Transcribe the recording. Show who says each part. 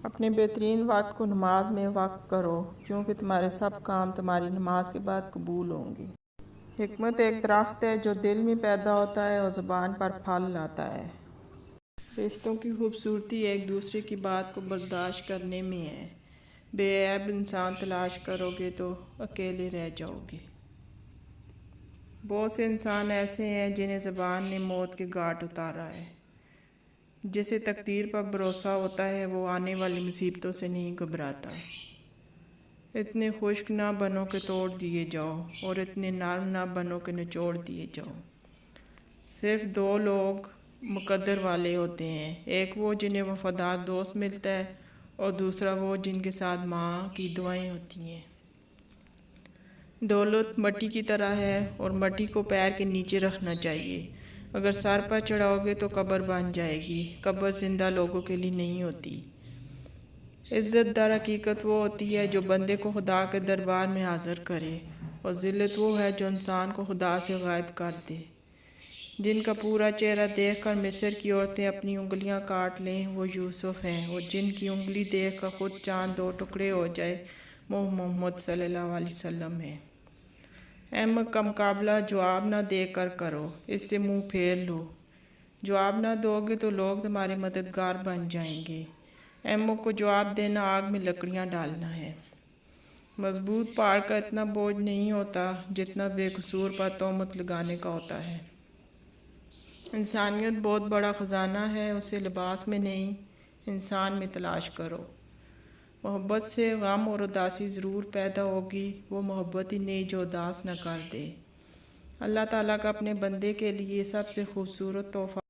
Speaker 1: اپنے بہترین وقت کو نماز میں وقف کرو کیونکہ تمہارے سب کام تمہاری نماز کے بعد قبول ہوں گے۔ حکمت ایک درخت ہے جو دل میں پیدا ہوتا ہے اور زبان پر پھل لاتا ہے۔ رشتوں کی خوبصورتی ایک دوسرے کی بات کو برداشت کرنے میں ہے۔ بے عیب انسان تلاش کرو گے تو اکیلے رہ جاؤ گے۔ بہت سے انسان ایسے ہیں جنہیں زبان نے موت کے گھاٹ اتارا ہے۔ جسے تقدیر پر بھروسہ ہوتا ہے وہ آنے والی مصیبتوں سے نہیں گھبراتا۔ اتنے خشک نہ بنو کہ توڑ دیے جاؤ اور اتنے نرم نہ بنو کہ نچوڑ دیے جاؤ۔ صرف دو لوگ مقدر والے ہوتے ہیں، ایک وہ جنہیں وفادار دوست ملتا ہے اور دوسرا وہ جن کے ساتھ ماں کی دعائیں ہوتی ہیں۔ دولت مٹی کی طرح ہے اور مٹی کو پیر کے نیچے رکھنا چاہیے۔ اگر سر پر چڑھاؤ گے تو قبر بن جائے گی۔ قبر زندہ لوگوں کے لیے نہیں ہوتی۔ عزت در حقیقت وہ ہوتی ہے جو بندے کو خدا کے دربار میں حاضر کرے، اور ذلت وہ ہے جو انسان کو خدا سے غائب کر دے۔ جن کا پورا چہرہ دیکھ کر مصر کی عورتیں اپنی انگلیاں کاٹ لیں وہ یوسف ہیں، اور جن کی انگلی دیکھ کر خود چاند دو ٹکڑے ہو جائے وہ محمد صلی اللہ علیہ وسلم ہیں۔ احمق کا مقابلہ جواب نہ دے کر کرو، اس سے منہ پھیر لو۔ جواب نہ دو گے تو لوگ تمہارے مددگار بن جائیں گے۔ احمق کو جواب دینا آگ میں لکڑیاں ڈالنا ہے۔ مضبوط پہاڑ کا اتنا بوجھ نہیں ہوتا جتنا بے قصور پر تہمت لگانے کا ہوتا ہے۔ انسانیت بہت بڑا خزانہ ہے، اسے لباس میں نہیں انسان میں تلاش کرو۔ محبت سے غم اور اداسی ضرور پیدا ہوگی، وہ محبت ہی نہیں جو اداس نہ کر دے۔ اللہ تعالیٰ کا اپنے بندے کے لیے سب سے خوبصورت تحفہ